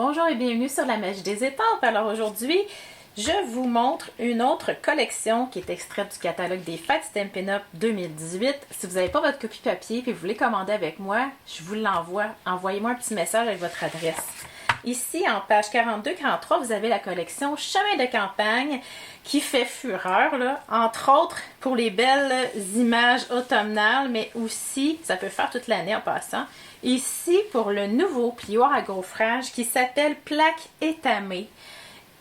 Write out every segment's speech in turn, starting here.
Bonjour et bienvenue sur la magie des étampes. Alors aujourd'hui, je vous montre une autre collection qui est extraite du catalogue des fêtes Stampin' Up! 2018. Si vous n'avez pas votre copie papier et que vous voulez commander avec moi, je vous l'envoie. Envoyez-moi un petit message avec votre adresse. Ici, en page 42-43, vous avez la collection Chemin de campagne qui fait fureur, là, entre autres pour les belles images automnales, mais aussi, ça peut faire toute l'année en passant. Ici, pour le nouveau plioir à gaufrage qui s'appelle Plaque étamée.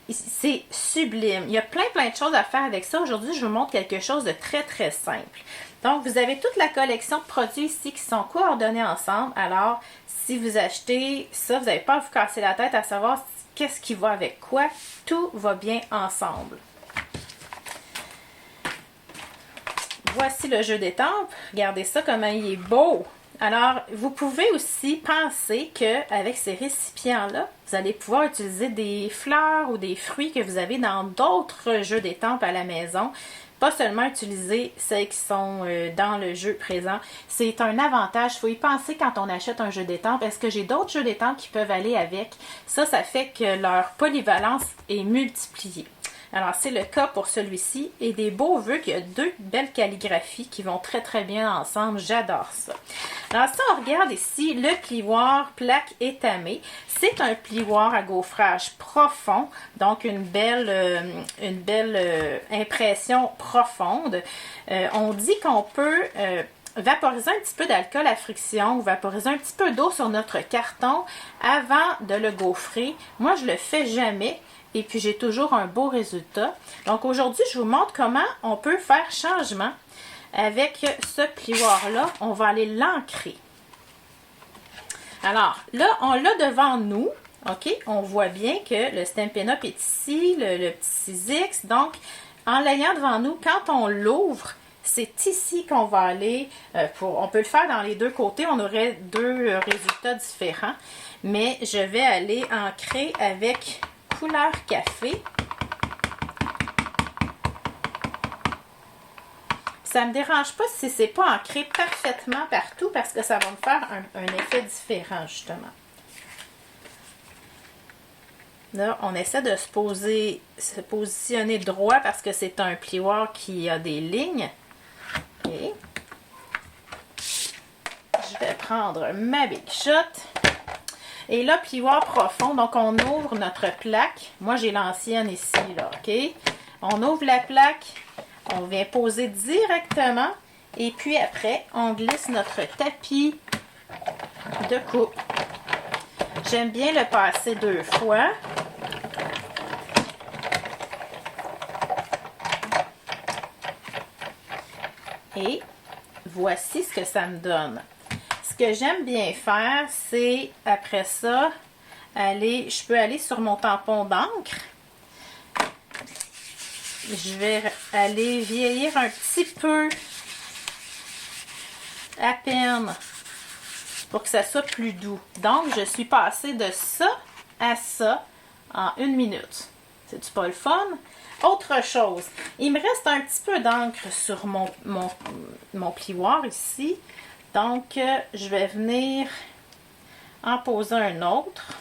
C'est sublime. Il y a plein de choses à faire avec ça. Aujourd'hui, je vous montre quelque chose de très simple. Donc, vous avez toute la collection de produits ici qui sont coordonnés ensemble. Alors, si vous achetez ça, vous n'avez pas à vous casser la tête à savoir qu'est-ce qui va avec quoi. Tout va bien ensemble. Voici le jeu d'étampes. Regardez ça, comment il est beau. Alors, vous pouvez aussi penser qu'avec ces récipients-là, vous allez pouvoir utiliser des fleurs ou des fruits que vous avez dans d'autres jeux d'étampes à la maison. Pas seulement utiliser celles qui sont dans le jeu présent. C'est un avantage. Il faut y penser quand on achète un jeu d'étampes. Est-ce que j'ai d'autres jeux d'étampes qui peuvent aller avec? Ça fait que leur polyvalence est multipliée. Alors, c'est le cas pour celui-ci. Et des beaux vœux, il y a deux belles calligraphies qui vont très bien ensemble. J'adore ça. Alors, si on regarde ici, le plioir Plaque étamée, c'est un plioir à gaufrage profond. Donc, une belle impression profonde. On dit qu'on peut vaporiser un petit peu d'alcool à friction ou vaporiser un petit peu d'eau sur notre carton avant de le gaufrer. Moi, je le fais jamais. Et puis, j'ai toujours un beau résultat. Donc, aujourd'hui, je vous montre comment on peut faire changement avec ce plioir-là. On va aller l'ancrer. Alors, là, on l'a devant nous. OK? On voit bien que le Stampin' Up! Est ici, le petit 6X. Donc, en l'ayant devant nous, quand on l'ouvre, c'est ici qu'on va aller. On peut le faire dans les deux côtés. On aurait deux résultats différents. Mais je vais aller ancrer avec couleur café. Ça ne me dérange pas si c'est pas ancré parfaitement partout parce que ça va me faire un effet différent justement. Là, on essaie de se positionner droit parce que c'est un plioir qui a des lignes. OK. Je vais prendre ma Big Shot. Et là, plioir profond, donc on ouvre notre plaque. Moi, j'ai l'ancienne ici, là, OK? On ouvre la plaque, on vient poser directement. Et puis après, on glisse notre tapis de coupe. J'aime bien le passer 2 fois. Et voici ce que ça me donne. Ce que j'aime bien faire, c'est après ça, je peux aller sur mon tampon d'encre. Je vais aller vieillir un petit peu, à peine, pour que ça soit plus doux. Donc, je suis passée de ça à ça en 1 minute. C'est-tu pas le fun? Autre chose, il me reste un petit peu d'encre sur mon plioir ici. Donc, je vais venir en poser un autre.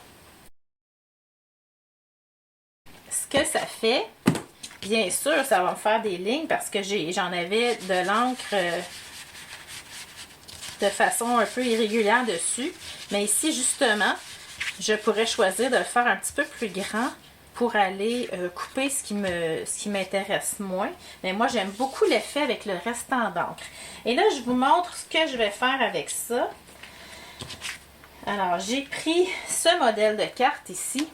Ce que ça fait, bien sûr, ça va me faire des lignes parce que j'en avais de l'encre de façon un peu irrégulière dessus. Mais ici, justement, je pourrais choisir de le faire un petit peu plus grand pour aller couper ce qui m'intéresse moins. Mais moi, j'aime beaucoup l'effet avec le restant d'encre. Et là, je vous montre ce que je vais faire avec ça. Alors, j'ai pris ce modèle de carte ici.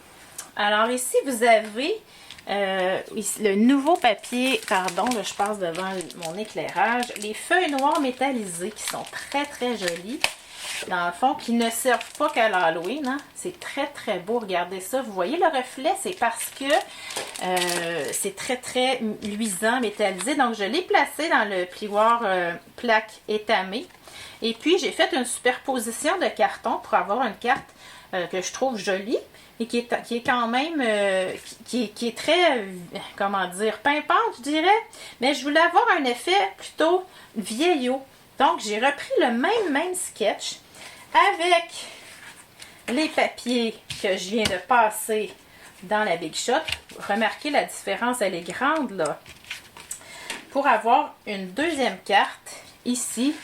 Alors, ici, vous avez le nouveau papier, pardon, là, je passe devant mon éclairage, les feuilles noires métallisées qui sont très jolies. Dans le fond, qui ne servent pas qu'à l'Halloween. Hein? C'est très beau. Regardez ça. Vous voyez le reflet? C'est parce que c'est très luisant, métallisé. Donc, je l'ai placé dans le plioir Plaque étamée. Et puis, j'ai fait une superposition de carton pour avoir une carte que je trouve jolie et qui est quand même, qui est très, comment dire, pimpante, je dirais. Mais je voulais avoir un effet plutôt vieillot. Donc, j'ai repris le même sketch avec les papiers que je viens de passer dans la Big Shot. Remarquez la différence, elle est grande là. Pour avoir une deuxième carte, ici,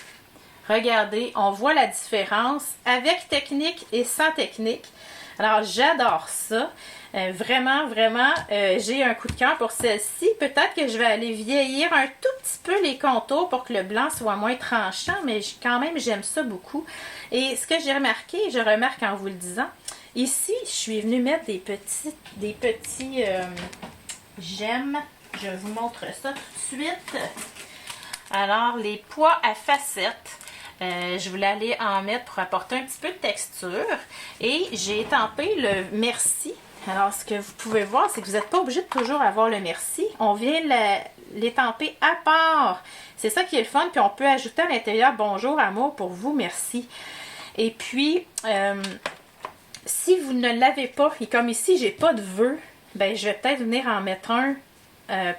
regardez, on voit la différence avec technique et sans technique. Alors, j'adore ça. Vraiment, vraiment, j'ai un coup de cœur pour celle-ci. Peut-être que je vais aller vieillir un tout petit peu les contours pour que le blanc soit moins tranchant, mais quand même, j'aime ça beaucoup. Et ce que j'ai remarqué, je remarque en vous le disant, ici, je suis venue mettre des petits gemmes. Je vous montre ça tout de suite. Alors, les pois à facettes. Je voulais aller en mettre pour apporter un petit peu de texture. Et j'ai étampé le merci. Alors, ce que vous pouvez voir, c'est que vous n'êtes pas obligé de toujours avoir le merci. On vient l'étamper à part. C'est ça qui est le fun. Puis, on peut ajouter à l'intérieur « Bonjour, amour, pour vous, merci ». Et puis, si vous ne l'avez pas, et comme ici, j'ai pas de vœux, ben, je vais peut-être venir en mettre un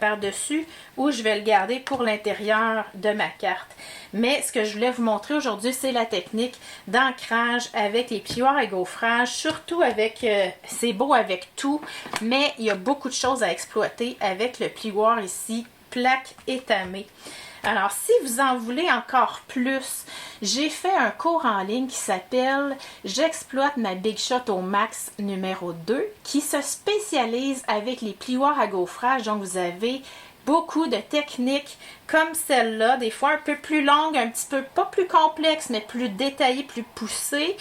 par-dessus ou je vais le garder pour l'intérieur de ma carte. Mais ce que je voulais vous montrer aujourd'hui, c'est la technique d'ancrage avec les plioirs à gaufrage, surtout avec, c'est beau avec tout, mais il y a beaucoup de choses à exploiter avec le plioir ici, plaque étamée. Alors, si vous en voulez encore plus, j'ai fait un cours en ligne qui s'appelle « J'exploite ma Big Shot au max numéro 2 » qui se spécialise avec les plioirs à gaufrage. Donc, vous avez beaucoup de techniques comme celle-là, des fois un peu plus longue, un petit peu pas plus complexe, mais plus détaillée, plus poussée,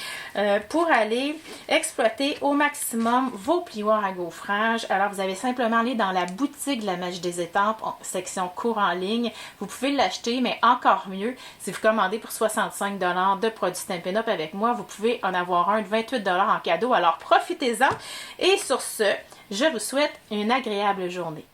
pour aller exploiter au maximum vos plioirs à gaufrage. Alors, vous avez simplement aller dans la boutique de la Magie des Étampes, section cours en ligne. Vous pouvez l'acheter, mais encore mieux, si vous commandez pour 65 $ de produits Stampin' Up avec moi, vous pouvez en avoir un de 28 $ en cadeau. Alors, profitez-en. Et sur ce, je vous souhaite une agréable journée.